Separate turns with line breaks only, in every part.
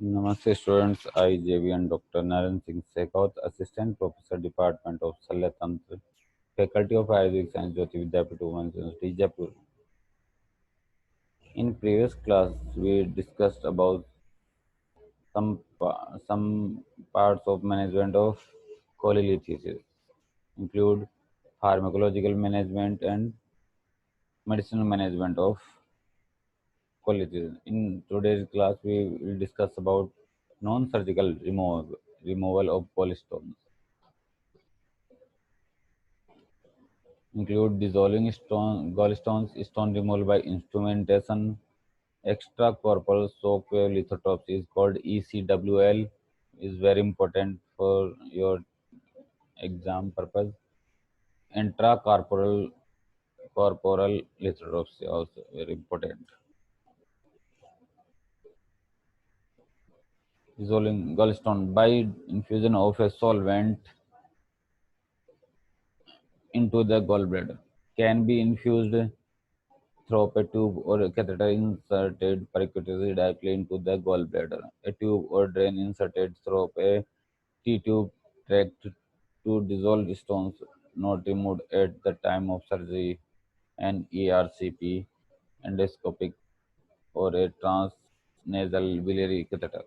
Namaste students, I JV and Dr. Naren Singh Sekaut, Assistant Professor Department of Salya Tantra, Faculty of Ayurvedic Science, Jyoti Vidyapith Women's University, Jaipur. In previous class, we discussed about some parts of management of cholelithiasis, include pharmacological management and medicinal management of cholelithiasis. In today's class, we will discuss about non-surgical removal of gallstones. Include dissolving gallstones, stone removal by instrumentation, extracorporeal shockwave lithotripsy is called ECWL, is very important for your exam purpose. Intracorporal lithotripsy also very important. Dissolving gallstone by infusion of a solvent into the gallbladder. Can be infused through a tube or a catheter inserted percutaneously directly into the gallbladder. A tube or drain inserted through a T-tube tract to dissolve stones not removed at the time of surgery. An ERCP endoscopic or a transnasal biliary catheter.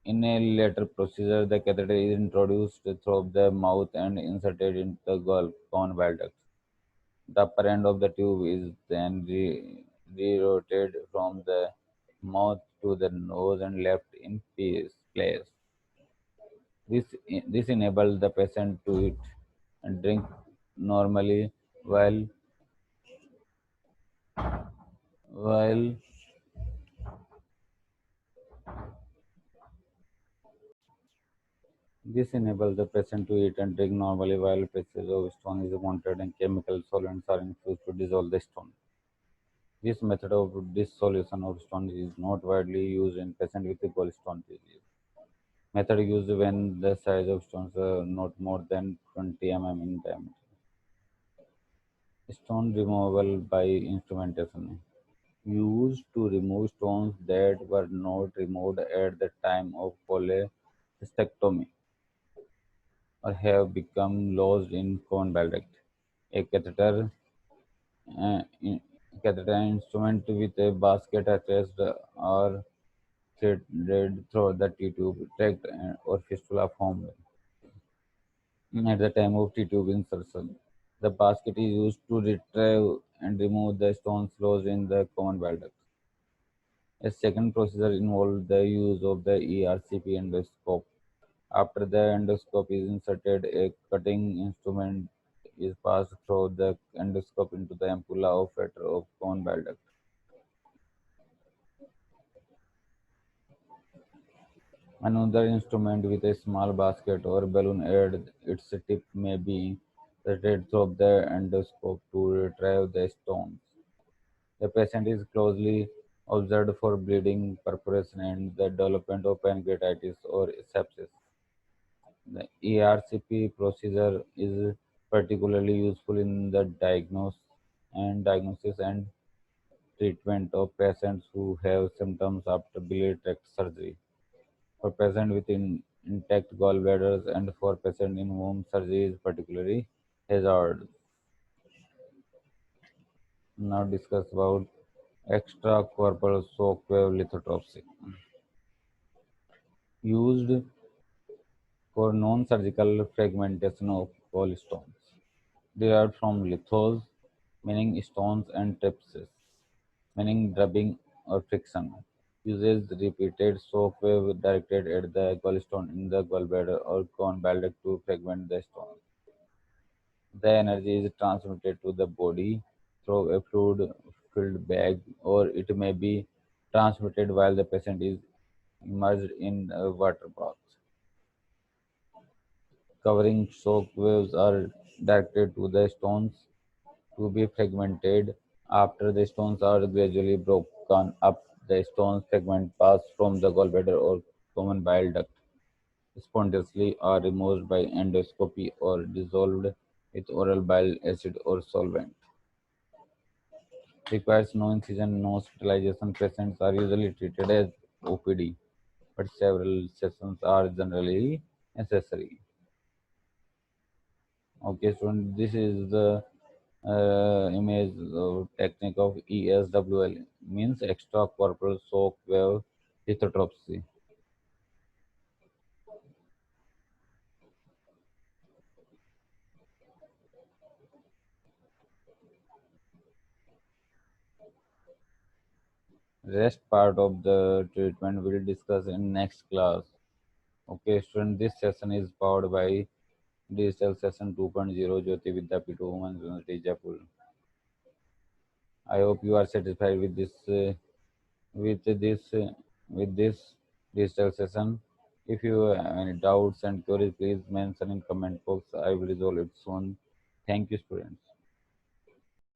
In a later procedure, the catheter is introduced through the mouth and inserted into the common bile duct. The upper end of the tube is then rerouted from the mouth to the nose and left in place. This enables the patient to eat and drink normally while this enables the patient to eat and drink normally while pieces of stone is mounted and chemical solvents are infused to dissolve the stone. This method of dissolution of stone is not widely used in patients with gallstone disease. Method used when the size of stones are not more than 20 mm in diameter. Stone removal by instrumentation. Used to remove stones that were not removed at the time of cholecystectomy or have become lodged in common bile duct. A uh, in- catheter instrument with a basket attached or threaded through the T-tube tract or fistula formed at the time of T-tube insertion. The basket is used to retrieve and remove the stones lodged in the common bile duct. A second procedure involved the use of the ERCP endoscope. After the endoscope is inserted, a cutting instrument is passed through the endoscope into the ampulla of fetor of common bile duct. Another instrument with a small basket or balloon at its tip may be inserted through the endoscope to retrieve the stones. The patient is closely observed for bleeding, perforation, and the development of pancreatitis or sepsis. The ERCP procedure is particularly useful in the diagnosis and treatment of patients who have symptoms after biliary tract surgery. For patients with intact gallbladders and for patients in whom surgery is particularly hazardous. Now discuss about extracorporeal shockwave lithotripsy. Used for non-surgical fragmentation of gallstones. Derived from lithos, meaning stones, and tripsis, meaning drubbing or friction. Uses repeated shock wave directed at the gallstone in the gallbladder or common bile duct to fragment the stone. The energy is transmitted to the body through a fluid-filled bag, or it may be transmitted while the patient is immersed in a water bath. Covering shock waves are directed to the stones to be fragmented. After the stones are gradually broken up, the stones fragment pass from the gallbladder or common bile duct spontaneously are removed by endoscopy or dissolved with oral bile acid or solvent. Requires no incision, no hospitalization. Patients are usually treated as OPD, but several sessions are generally necessary. Okay, so this is the image technique of ESWL, means extracorporeal shock wave lithotripsy. Rest part of the treatment we'll discuss in next class. Okay, student, this session is powered by Digital Session 2.0 Jyoti Vidyapeeth Women's University Jaipur. I hope you are satisfied with this with this digital session. If you have any doubts and queries, please mention in comment box. I will resolve it soon. Thank you, students.